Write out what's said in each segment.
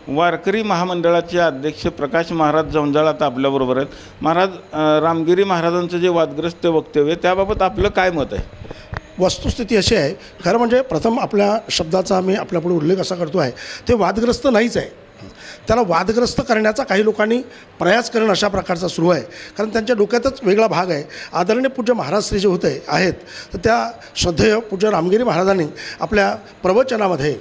वारकरी महामंडळाचे अध्यक्ष प्रकाश महाराज जवंजाळ आता आपल्याबरोबर आहेत. महाराज, रामगिरी महाराजांचं जे वादग्रस्त वक्तव्य त्याबाबत आपलं काय मत आहे? वस्तुस्थिती अशी आहे, खरं म्हणजे प्रथम आपल्या शब्दाचा मी आपल्यापुढे उल्लेख असा करतो आहे, ते वादग्रस्त नाहीच आहे. त्याला वादग्रस्त करण्याचा काही लोकांनी प्रयास करणं अशा प्रकारचा सुरू आहे. कारण त्यांच्या डोक्यातच वेगळा भाग आहे. आदरणीय पूज्य महाराज श्री जे होते आहेत, तर त्या श्रद्धेय पूज्य रामगिरी महाराजांनी आपल्या प्रवचनामध्ये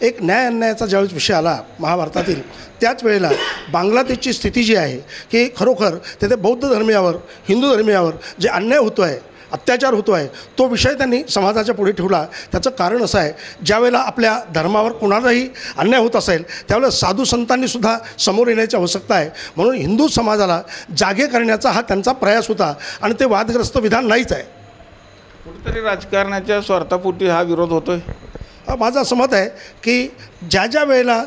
एक न्याय अन्यायाचा ज्यावेळेस विषय आला महाभारतातील, त्याच वेळेला बांगलादेशची स्थिती जी आहे की खरोखर तेथे बौद्ध धर्मियावर, हिंदू धर्मियावर जे अन्याय होतो आहे, अत्याचार होतो आहे, तो विषय त्यांनी समाजाच्या पुढे ठेवला. त्याचं कारण असं आहे, ज्यावेळेला आपल्या धर्मावर कोणालाही अन्याय होत असेल त्यावेळेला साधू संतांनीसुद्धा समोर येण्याची आवश्यकता आहे. म्हणून हिंदू समाजाला जागे करण्याचा हा त्यांचा प्रयास होता आणि ते वादग्रस्त विधान नाहीच आहे. कुठेतरी राजकारणाच्या स्वार्थापोटी हा विरोध होतो आहे. माझं असं मत आहे की ज्या वेळेला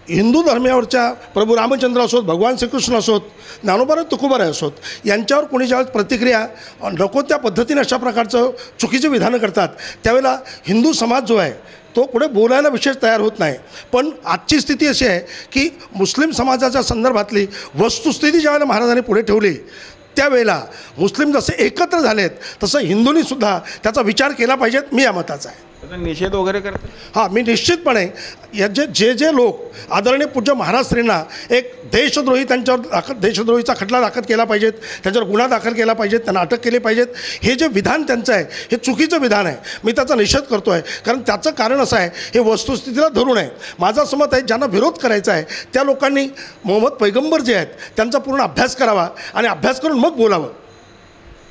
हिंदू धर्मियावरच्या प्रभू रामचंद्र असोत, भगवान श्रीकृष्ण असोत, ज्ञानोबा तुकोबाराय असोत, यांच्यावर कोणी ज्यावेळेस प्रतिक्रिया नको त्या पद्धतीने अशा प्रकारचं चुकीचे विधानं करतात, त्यावेळेला हिंदू समाज जो आहे तो पुढे बोलायला विशेष तयार होत नाही. पण आजची स्थिती अशी आहे की मुस्लिम समाजाच्या संदर्भातली वस्तुस्थिती ज्यावेळेला महाराजांनी पुढे ठेवली, त्यावेळेला मुस्लिम जसे एकत्र झालेत तसं हिंदूंनीसुद्धा त्याचा विचार केला पाहिजेत. मी या मताचा आहे. निषेध वगैरे करतो हां, मी निश्चितपणे या जे लोक आदरणीय पूज्य महाराज श्रींना एक देशद्रोही, त्यांच्यावर देशद्रोहीचा खटला दाखल केला पाहिजेत, त्यांच्यावर गुन्हा दाखल केला पाहिजेत, त्यांना अटक केली पाहिजेत, हे जे विधान त्यांचं आहे हे चुकीचं विधान आहे. मी त्याचा निषेध करतो आहे. कारण त्याचं कारण असं आहे, हे वस्तुस्थितीला धरून आहे. माझं असं मत आहे, ज्यांना विरोध करायचा आहे त्या लोकांनी मोहम्मद पैगंबर जे आहेत त्यांचा पूर्ण अभ्यास करावा आणि अभ्यास करून मग बोलावं.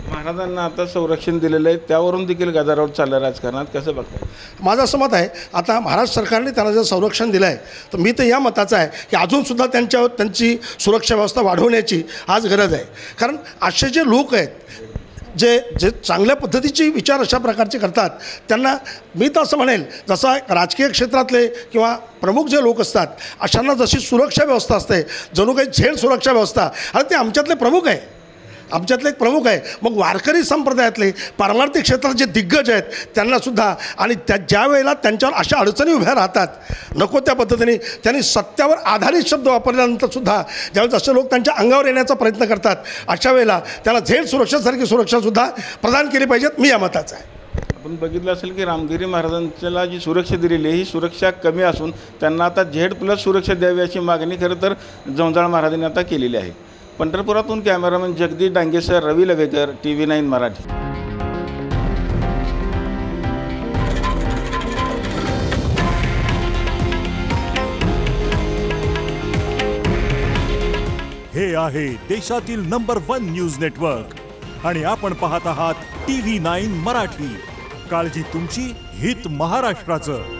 महाराजांना आता संरक्षण दिलेलं आहे, त्यावरून देखील गदारोळ चालला राजकारणात, कसं बघताय? माझं असं मत आहे, आता महाराष्ट्र सरकारने त्यांना जर संरक्षण दिलं आहे तर मी तर या मताचा आहे की अजूनसुद्धा त्यांची सुरक्षा व्यवस्था वाढवण्याची आज गरज आहे. कारण असे जे लोक आहेत जे चांगल्या पद्धतीची विचार अशा प्रकारचे करतात, त्यांना मी तर असं म्हणेल, जसा राजकीय क्षेत्रातले किंवा प्रमुख जे लोक असतात अशांना जशी सुरक्षा व्यवस्था असते, जणू काही झेल सुरक्षा व्यवस्था, अरे ते आमच्यातले प्रमुख आहे, आमच्यातले एक प्रमुख आहे. मग वारकरी संप्रदायातले पारमार्थिक क्षेत्रात जे दिग्गज आहेत त्यांनासुद्धा, आणि ज्या वेळेला त्यांच्यावर अशा अडचणी उभ्या राहतात नको त्या पद्धतीने, त्यांनी सत्यावर आधारित शब्द वापरल्यानंतरसुद्धा ज्यावेळेस असे लोक त्यांच्या अंगावर येण्याचा प्रयत्न करतात, अशा वेळेला त्याला झेल सुरक्षेसारखी सुरक्षासुद्धा प्रदान केली पाहिजेत. मी या मताचा आहे. आपण बघितलं असेल की रामगिरी महाराजांच्याला जी सुरक्षा दिलेली ही सुरक्षा कमी असून त्यांना आता Z+ सुरक्षा द्यावी अशी मागणी खरं तर जवंजाळ महाराजांनी आता केलेली आहे. पंढरपुरातून कॅमेरामॅन जगदीश डांगेसह रवी लवेकर, TV9 मराठी. हे आहे देशातील नंबर 1 न्यूज नेटवर्क आणि आपण पाहत आहात TV9 मराठी. काळजी तुमची, हित महाराष्ट्राचं.